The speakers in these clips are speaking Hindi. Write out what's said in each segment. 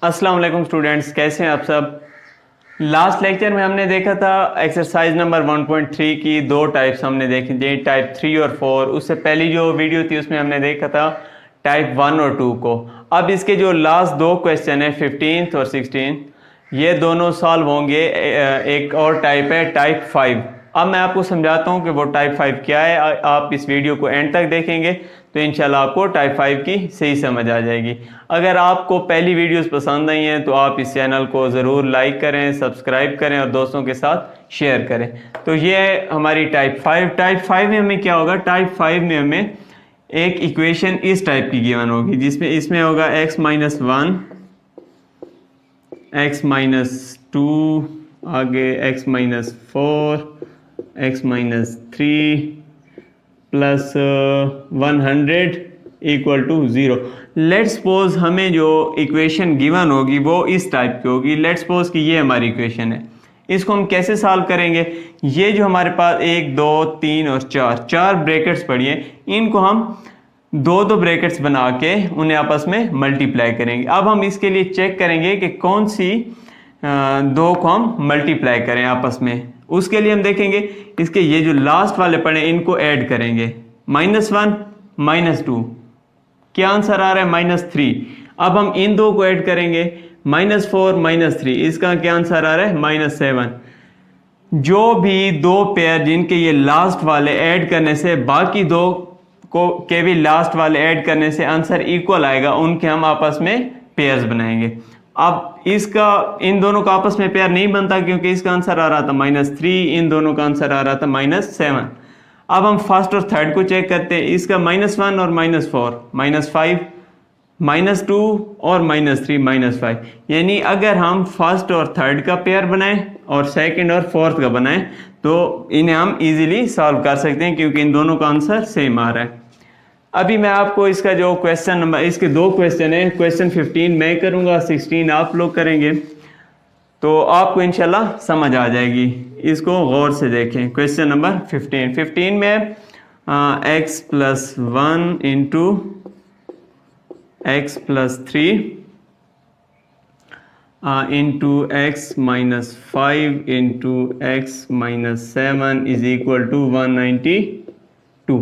अस्सलाम वालेकुम स्टूडेंट्स, कैसे हैं आप सब। लास्ट लेक्चर में हमने देखा था एक्सरसाइज नंबर 1.3 की दो टाइप्स हमने देखी थी, टाइप 3 और 4। उससे पहली जो वीडियो थी उसमें हमने देखा था टाइप 1 और 2 को। अब इसके जो लास्ट दो क्वेश्चन है 15th और 16, ये दोनों सॉल्व होंगे। एक और टाइप है टाइप 5। अब मैं आपको समझाता हूँ कि वो टाइप 5 क्या है। आप इस वीडियो को एंड तक देखेंगे तो इंशाल्लाह आपको टाइप 5 की सही समझ आ जाएगी। अगर आपको पहली वीडियोस पसंद आई हैं तो आप इस चैनल को ज़रूर लाइक करें, सब्सक्राइब करें और दोस्तों के साथ शेयर करें। तो ये है हमारी टाइप 5। टाइप 5 में हमें क्या होगा, टाइप 5 में हमें एक इक्वेशन इस टाइप की गिवन होगी जिसमें इसमें होगा x माइनस 1, x माइनस 2, आगे x minus 4, x minus 3 plus 100 equal to 0। Let suppose हमें जो इक्वेशन गिवन होगी वो इस टाइप की होगी। लेट सपोज कि ये हमारी इक्वेशन है। इसको हम कैसे सॉल्व करेंगे, ये जो हमारे पास 1 2 3 और 4 ब्रैकेट्स पड़ी हैं, इनको हम दो दो ब्रैकेट्स बना के उन्हें आपस में मल्टीप्लाई करेंगे। अब हम इसके लिए चेक करेंगे कि कौन सी दो को हम मल्टीप्लाई करें आपस में। उसके लिए हम देखेंगे इसके ये जो लास्ट वाले पड़े इनको ऐड करेंगे। -1 -2, क्या आंसर आ रहा है -3। अब हम इन दो को ऐड करेंगे, -4 -3, इसका क्या आंसर आ रहा है -7। जो भी दो पेयर जिनके ये लास्ट वाले ऐड करने से बाकी दो को के भी लास्ट वाले ऐड करने से आंसर इक्वल आएगा, उनके हम आपस में पेयर्स बनाएंगे। अब इसका इन दोनों का आपस में पेयर नहीं बनता क्योंकि इसका आंसर आ रहा था -3, इन दोनों का आंसर आ रहा था -7। अब हम फर्स्ट और थर्ड को चेक करते हैं। इसका -1 और -4, -5, -2 और -3 -5। यानी अगर हम फर्स्ट और थर्ड का पेयर बनाएं और सेकंड और फोर्थ का बनाएं तो इन्हें हम इजीली सॉल्व कर सकते हैं क्योंकि इन दोनों का आंसर सेम आ रहा है। अभी मैं आपको इसका जो क्वेश्चन नंबर, इसके दो क्वेश्चन है, क्वेश्चन 15 मैं करूंगा, 16 आप लोग करेंगे, तो आपको इंशाल्लाह समझ आ जाएगी। इसको गौर से देखें। क्वेश्चन नंबर 15 में x plus 1 into x plus 3 into x minus 5 into x minus 7 is equal to 192।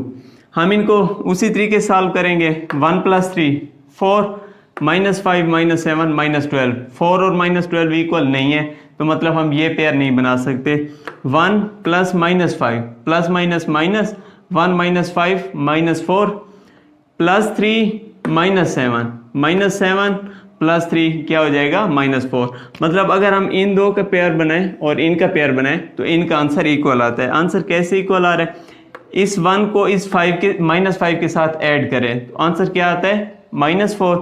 हम इनको उसी तरीके सॉल्व करेंगे। 1 + 3 4, -5 -7 -12। 4 और -12 इक्वल नहीं है तो मतलब हम ये पेयर नहीं बना सकते। 1 + -5 प्लस माइनस माइनस 1 -5 -4 + 3 -7 -7 + 3 क्या हो जाएगा -4। मतलब अगर हम इन दो का पेयर बनाएं और इनका पेयर बनाएं तो इनका आंसर इक्वल आता है। आंसर कैसे इक्वल आ रहा है, इस 1 को इस 5 के -5 के साथ ऐड करें तो आंसर क्या आता है -4।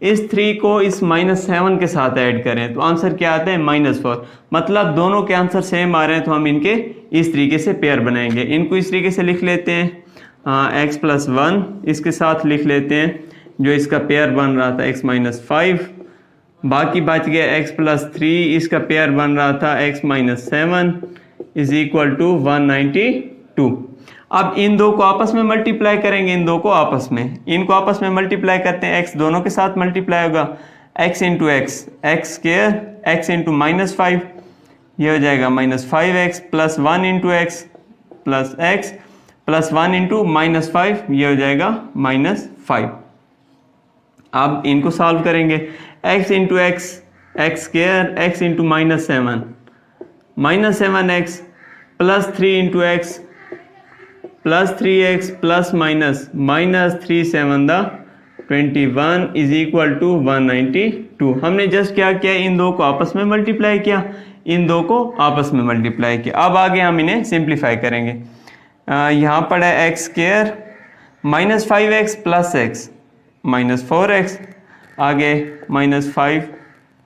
इस 3 को इस -7 के साथ ऐड करें तो आंसर क्या आता है -4। मतलब दोनों के आंसर सेम आ रहे हैं तो हम इनके इस तरीके से पेयर बनाएंगे। इनको इस तरीके से लिख लेते हैं, x + 1 इसके साथ लिख लेते हैं जो इसका पेयर बन रहा था x - 5। बाकी बच गया x + 3, इसका पेयर बन रहा था x - 7 इज इक्वल टू 192। अब इन दो को आपस में मल्टीप्लाई करेंगे, इन दो को आपस में, इनको आपस में मल्टीप्लाई करते हैं। x दोनों के साथ मल्टीप्लाई होगा, x into x x square, x into -5 ये हो जाएगा -5x plus 1 into x plus x plus 1 into -5 ये हो जाएगा -5। अब इनको सॉल्व करेंगे। x into x x square, x into -7 plus 3 into x plus 3x plus minus -3 7 21 is equal to 192। हमने जस्ट क्या किया, इन दो को आपस में मल्टीप्लाई किया, इन दो को आपस में मल्टीप्लाई किया। अब आगे हम इन्हें सिंप्लीफाई करेंगे। यहाँ पर है x square -5x plus x -4x, आगे -5,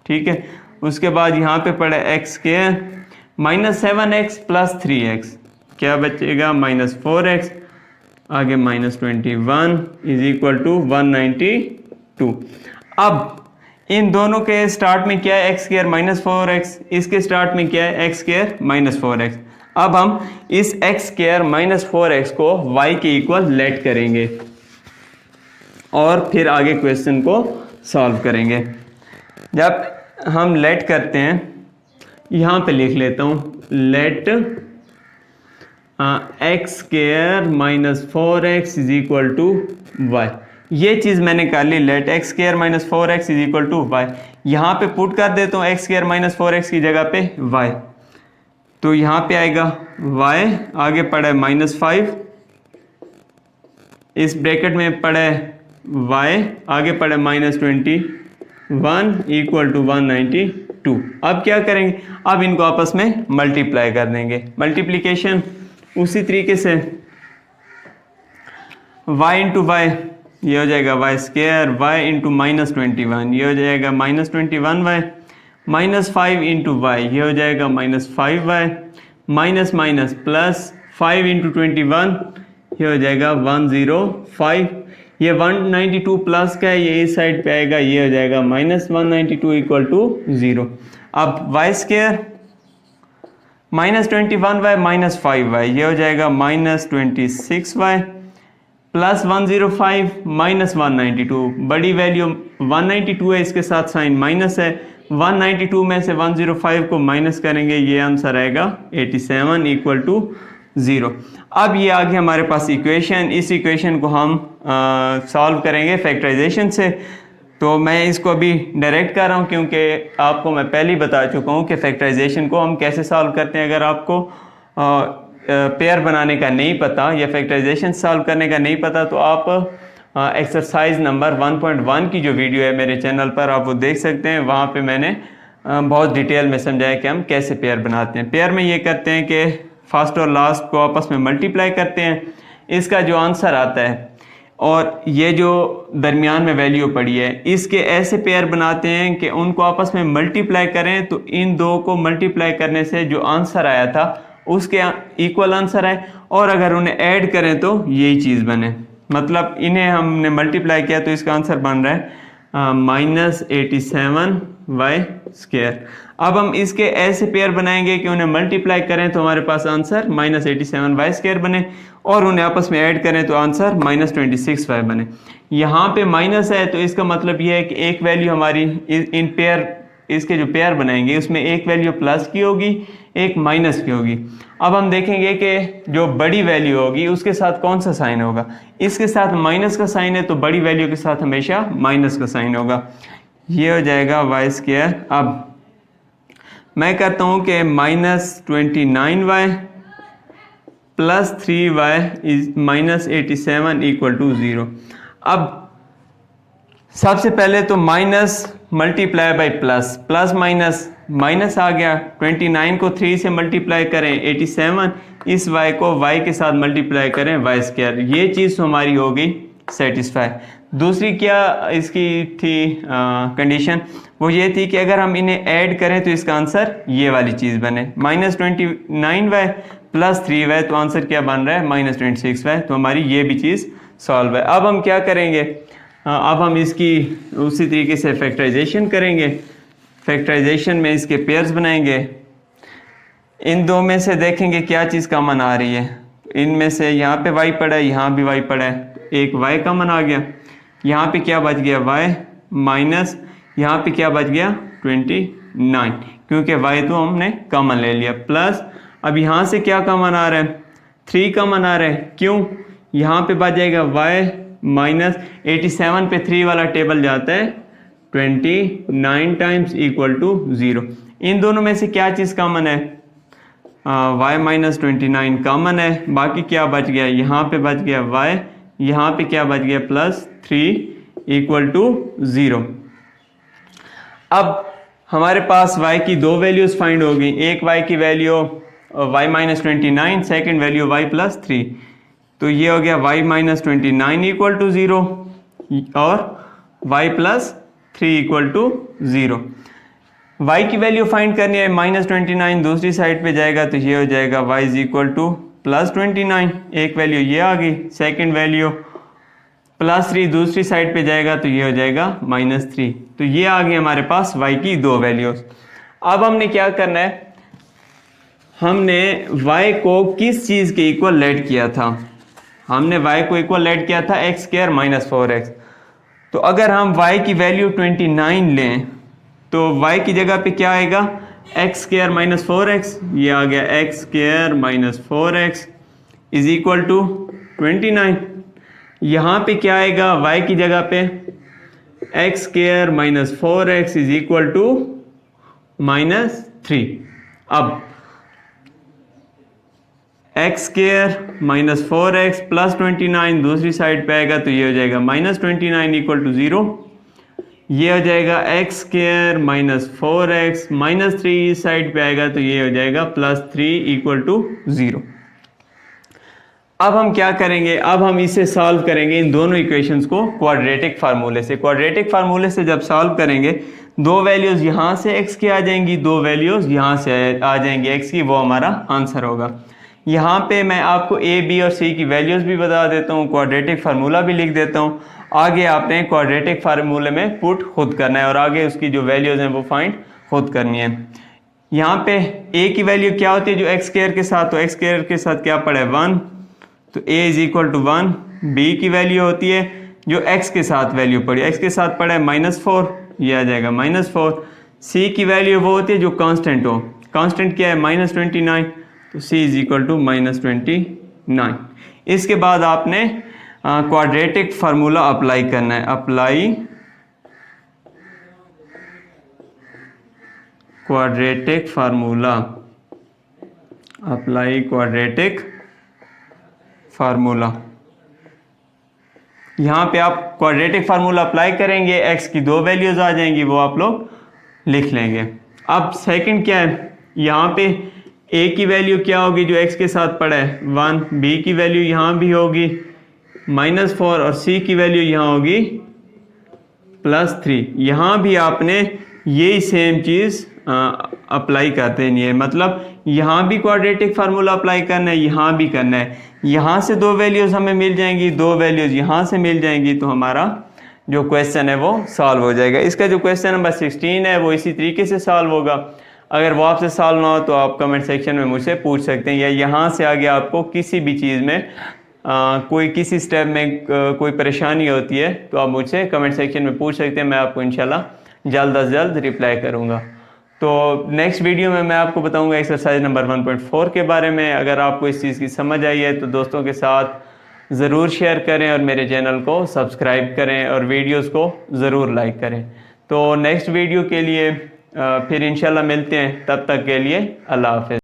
ठीक है। उसके बाद यहाँ पे पड़ा x square -7x plus 3x, क्या बचेगा -4x, आगे -21 इज इक्वल टू 192। अब इन दोनों के स्टार्ट में क्या है, x² -4x, इसके स्टार्ट में क्या है, x² -4x। अब हम इस x² -4x को y के इक्वल लेट करेंगे और फिर आगे क्वेश्चन को सॉल्व करेंगे। जब हम लेट करते हैं, यहाँ पे लिख लेता हूँ let x square minus 4x is equal to y. ये चीज़ मैंने कर ली, let x square minus 4x is equal to y. यहाँ पे पुट कर देता हूँ एक्स स्क्वायर माइनस 4x की जगह पे y, तो यहाँ पे आएगा y, आगे पड़ा है -5, इस ब्रैकेट में पड़ा है y, आगे पड़ा है -21 इक्वल टू 192। अब क्या करेंगे, अब इनको आपस में मल्टीप्लाई कर देंगे। मल्टीप्लीकेशन उसी तरीके से y इंटू वाई, ये हो जाएगा वाई स्क्वायर, y इंटू -21, ये हो जाएगा -21y, -5 इंटू वाई, ये हो जाएगा -5y, minus minus plus 5 into 21, ये हो जाएगा 105। ये 192 प्लस का है, ये इस साइड पे आएगा, ये हो जाएगा -192 इक्वल टू 0। अब Y square -21y minus 5y, ये हो जाएगा -26y प्लस 105 माइनस 192। बड़ी वैल्यू 192 है, इसके साथ साइन माइनस है, 192 में से 105 को माइनस करेंगे, ये आंसर आएगा 87 इक्वल टू 0। अब ये आ गया हमारे पास इक्वेशन। इस इक्वेशन को हम सॉल्व करेंगे फैक्टराइजेशन से। तो मैं इसको अभी डायरेक्ट कर रहा हूँ क्योंकि आपको मैं पहले ही बता चुका हूँ कि फैक्टराइजेशन को हम कैसे सॉल्व करते हैं। अगर आपको पेयर बनाने का नहीं पता या फैक्टराइजेशन सॉल्व करने का नहीं पता तो आप एक्सरसाइज नंबर 1.1 की जो वीडियो है मेरे चैनल पर आप वो देख सकते हैं। वहाँ पे मैंने बहुत डिटेल में समझाया कि हम कैसे पेयर बनाते हैं। पेयर में ये करते हैं कि फर्स्ट और लास्ट को आपस में मल्टीप्लाई करते हैं, इसका जो आंसर आता है और ये जो दरमियान में वैल्यू पड़ी है इसके ऐसे पेयर बनाते हैं कि उनको आपस में मल्टीप्लाई करें तो इन दो को मल्टीप्लाई करने से जो आंसर आया था उसके इक्वल आंसर आए, और अगर उन्हें ऐड करें तो यही चीज़ बने। मतलब इन्हें हमने मल्टीप्लाई किया तो इसका आंसर बन रहा है -87y स्क्वायर। अब हम इसके ऐसे पेयर बनाएंगे कि उन्हें मल्टीप्लाई करें तो हमारे पास आंसर -87y स्क्वायर बने, और उन्हें आपस में ऐड करें तो आंसर -26y बने। यहाँ पे माइनस है तो इसका मतलब यह है कि एक वैल्यू हमारी इन पेयर, इसके जो पेयर बनाएंगे उसमें एक वैल्यू प्लस की होगी, एक माइनस की होगी। अब हम देखेंगे कि जो बड़ी वैल्यू होगी उसके साथ कौन सा साइन होगा। इसके साथ माइनस का साइन है तो बड़ी वैल्यू के साथ हमेशा माइनस का साइन होगा, ये हो जाएगा वाई स्क्वायर। अब मैं कहता हूँ कि -29y plus 3y is -87 equal to 0। अब सबसे पहले तो minus multiply by plus, plus minus minus आ गया, 29 को 3 से मल्टीप्लाई करें 87, इस y को y के साथ मल्टीप्लाई करें वाई स्क्वायर, ये चीज़ तो हमारी हो गई सेटिस्फाई। दूसरी क्या इसकी थी कंडीशन, वो ये थी कि अगर हम इन्हें ऐड करें तो इसका आंसर ये वाली चीज़ बने, -29y प्लस 3y, तो आंसर क्या बन रहा है -26y। तो हमारी ये भी चीज़ सॉल्व है। अब हम क्या करेंगे, अब हम इसकी उसी तरीके से फैक्टराइजेशन करेंगे। फैक्टराइजेशन में इसके पेयर्स बनाएंगे, इन दो में से देखेंगे क्या चीज़ कॉमन आ रही है। इनमें से यहाँ पे y पड़ा है, यहाँ भी y पड़ा है, एक y कॉमन आ गया, यहाँ पे क्या बच गया y माइनस, यहाँ पे क्या बच गया 29, क्योंकि y तो हमने कॉमन ले लिया, प्लस अब यहाँ से क्या कॉमन आ रहा है 3 कॉमन आ रहा है, क्यों, यहाँ पे बच जाएगा y माइनस 87 पे 3 वाला टेबल जाता है 29 टाइम्स इक्वल टू 0। इन दोनों में से क्या चीज़ कॉमन है, y माइनस 29 कॉमन है, बाकी क्या बच गया, यहाँ पे बच गया y, यहाँ पे क्या बच गया +3 इक्वल टू 0। अब हमारे पास y की दो वैल्यूज फाइंड हो गई, एक y की value y minus 29, second value y plus 3, तो ये हो गया y माइनस 29 इक्वल टू 0 और y plus 3 equal to 0। y की वैल्यू फाइंड करनी है, -29 दूसरी साइड पे जाएगा तो ये हो जाएगा y इज इक्वल टू +29, एक वैल्यू ये आ गई, सेकेंड वैल्यू +3 दूसरी साइड पे जाएगा तो ये हो जाएगा -3। तो ये आ गई हमारे पास y की दो वैल्यूज। अब हमने क्या करना है, हमने y को किस चीज़ के इक्वल लेट किया था, हमने y को इक्वल लेट किया था x स्क्वायर माइनस 4x। तो अगर हम y की वैल्यू 29 लें तो y की जगह पे क्या आएगा, एक्स स्क्वायर माइनस 4x, ये आ गया x square minus 4x is equal to 29। यहाँ पे क्या आएगा, y की जगह पे x square minus 4x is equal to -3। अब x square minus 4x plus 29 दूसरी साइड पे आएगा तो ये हो जाएगा -29 इक्वल टू 0। ये हो जाएगा एक्स स्क्वायर माइनस 4x -3 इस साइड पे आएगा तो ये हो जाएगा +3 इक्वल टू 0। अब हम क्या करेंगे, अब हम इसे सॉल्व करेंगे इन दोनों इक्वेशंस को क्वाड्रेटिक फार्मूले से। क्वाड्रेटिक फार्मूले से जब सॉल्व करेंगे, दो वैल्यूज यहाँ से x की आ जाएंगी, दो वैल्यूज यहाँ से आ जाएंगी x की, वो हमारा आंसर होगा। यहाँ पे मैं आपको a, b और c की वैल्यूज भी बता देता हूँ, क्वाड्रेटिक फार्मूला भी लिख देता हूँ। आगे आपने क्वाड्रेटिक फार्मूले में पुट खुद करना है और आगे उसकी जो वैल्यूज हैं वो फाइंड खुद करनी है। यहाँ पे a की वैल्यू क्या होती है जो एक्स स्क्वायर के साथ, तो एक्स स्क्वायर के साथ क्या पड़ा है 1, तो a is equal to 1। b की वैल्यू होती है जो x के साथ वैल्यू पड़ी, x के साथ पड़ा है -4, ये आ जाएगा -4। c की वैल्यू वो होती है जो कांस्टेंट हो, कांस्टेंट क्या है -29, तो c इज इक्वल टू -29। इसके बाद आपने क्वाड्रेटिक फार्मूला अप्लाई करना है, apply quadratic formula, apply quadratic formula. यहाँ पे आप क्वाड्रेटिक फार्मूला अप्लाई करेंगे, x की दो वैल्यूज आ जाएंगी, वो आप लोग लिख लेंगे। अब सेकंड क्या है, यहाँ पे a की वैल्यू क्या होगी जो x के साथ पड़ा है 1, b की वैल्यू यहाँ भी होगी -4 और c की वैल्यू यहाँ होगी +3। यहाँ भी आपने यही सेम चीज़ अप्लाई करते हैं, मतलब यहाँ भी क्वाड्रेटिक फार्मूला अप्लाई करना है, यहाँ भी करना है। यहाँ से दो वैल्यूज हमें मिल जाएंगी, दो वैल्यूज यहाँ से मिल जाएंगी, तो हमारा जो क्वेश्चन है वो सॉल्व हो जाएगा। इसका जो क्वेश्चन नंबर 16 है वो इसी तरीके से सॉल्व होगा। अगर वो आपसे सॉल्व ना हो तो आप कमेंट सेक्शन में मुझसे पूछ सकते हैं, या यहाँ से आगे आपको किसी भी चीज़ में कोई किसी स्टेप में कोई परेशानी होती है तो आप मुझसे कमेंट सेक्शन में पूछ सकते हैं, मैं आपको इंशाल्लाह जल्द अज जल्द रिप्लाई करूँगा। तो नेक्स्ट वीडियो में मैं आपको बताऊंगा एक्सरसाइज नंबर 1.4 के बारे में। अगर आपको इस चीज़ की समझ आई है तो दोस्तों के साथ ज़रूर शेयर करें और मेरे चैनल को सब्सक्राइब करें और वीडियोस को ज़रूर लाइक करें। तो नेक्स्ट वीडियो के लिए फिर इंशाल्लाह मिलते हैं, तब तक के लिए अल्लाह हाफ़िज़।